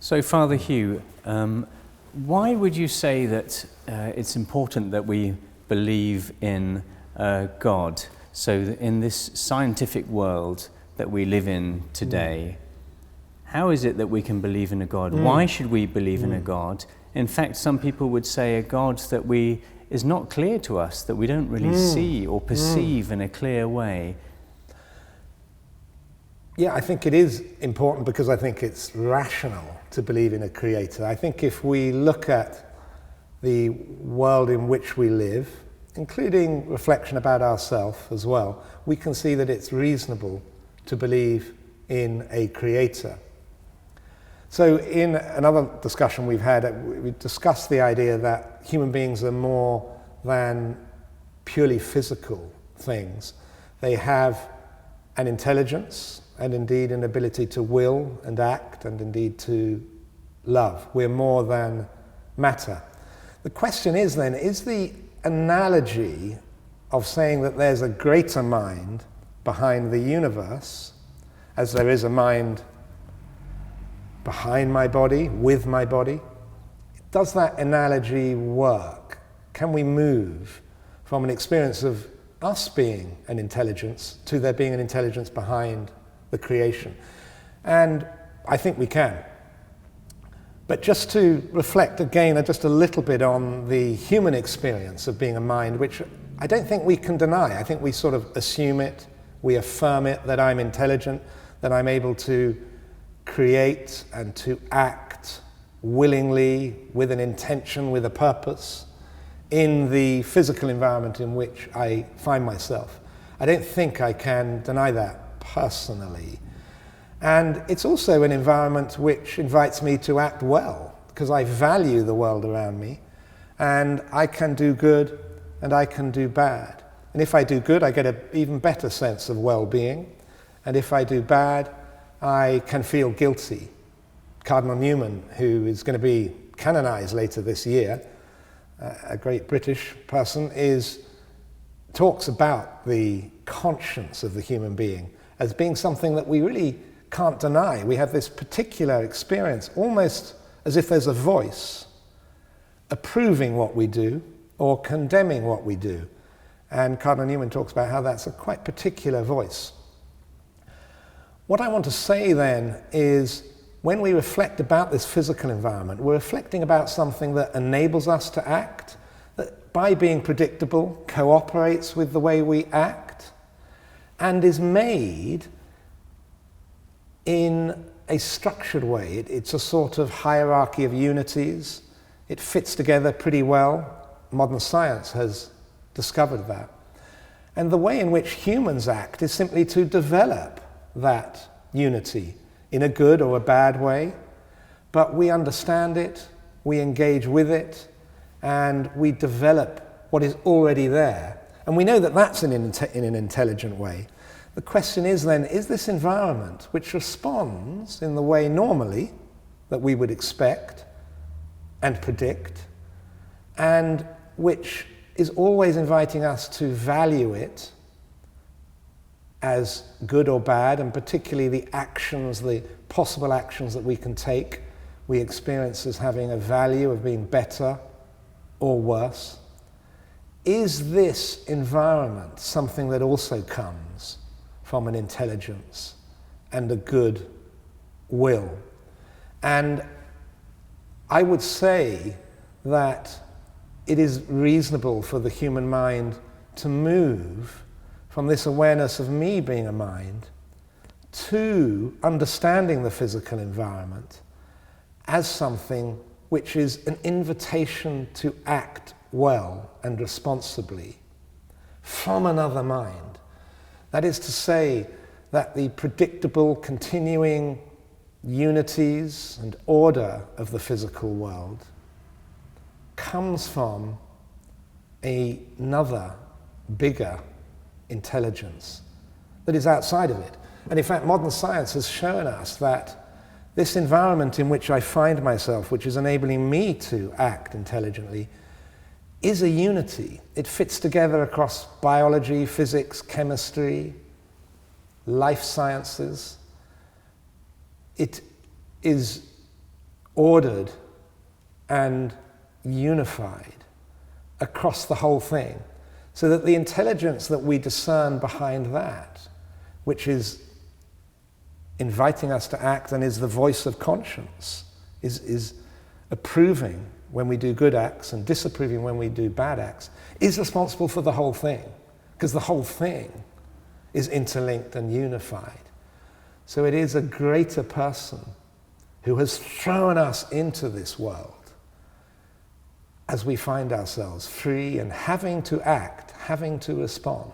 So, Father Hugh, why would you say that it's important that we believe in God? So, in this scientific world that we live in today, how is it that we can believe in a God? Why should we believe in a God? In fact, some people would say a God that is not clear to us, that we don't really see or perceive in a clear way. Yeah, I think it is important because I think it's rational to believe in a creator. I think if we look at the world in which we live, including reflection about ourselves as well, we can see that it's reasonable to believe in a creator. So in another discussion we've had, we discussed the idea that human beings are more than purely physical things. They have an intelligence, and indeed an ability to will and act, and indeed to love. We're more than matter. The question is then, is the analogy of saying that there's a greater mind behind the universe, as there is a mind behind my body, with my body, does that analogy work? Can we move from an experience of us being an intelligence to there being an intelligence behind the creation? And I think we can. But just to reflect again just a little bit on the human experience of being a mind, which I don't think we can deny. I think we sort of assume it, we affirm it, that I'm intelligent, that I'm able to create and to act willingly, with an intention, with a purpose, in the physical environment in which I find myself. I don't think I can deny that personally. And it's also an environment which invites me to act well, because I value the world around me, and I can do good and I can do bad. And if I do good, I get an even better sense of well-being, and if I do bad, I can feel guilty. Cardinal Newman, who is going to be canonized later this year, a great British person, talks about the conscience of the human being as being something that we really can't deny. We have this particular experience, almost as if there's a voice approving what we do or condemning what we do. And Cardinal Newman talks about how that's a quite particular voice. What I want to say then is, when we reflect about this physical environment, we're reflecting about something that enables us to act, that by being predictable cooperates with the way we act, and is made in a structured way. It's a sort of hierarchy of unities. It fits together pretty well. Modern science has discovered that. And the way in which humans act is simply to develop that unity in a good or a bad way, but we understand it, we engage with it, and we develop what is already there. And we know that that's in an intelligent way. The question is then, is this environment which responds in the way normally that we would expect and predict, and which is always inviting us to value it as good or bad, and particularly the actions, the possible actions that we can take, we experience as having a value of being better or worse? Is this environment something that also comes from an intelligence and a good will? And I would say that it is reasonable for the human mind to move from this awareness of me being a mind to understanding the physical environment as something which is an invitation to act well and responsibly from another mind. That is to say that the predictable, continuing unities and order of the physical world comes from another, bigger intelligence that is outside of it. And in fact, modern science has shown us that this environment in which I find myself, which is enabling me to act intelligently, is a unity. It fits together across biology, physics, chemistry, life sciences. It is ordered and unified across the whole thing, so that the intelligence that we discern behind that, which is inviting us to act and is the voice of conscience, is approving when we do good acts and disapproving when we do bad acts, is responsible for the whole thing, because the whole thing is interlinked and unified. So it is a greater person who has thrown us into this world as we find ourselves free and having to act, having to respond.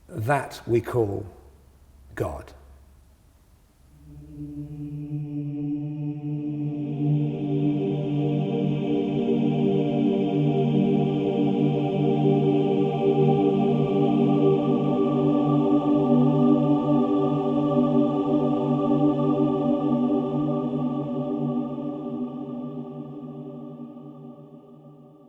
That we call God.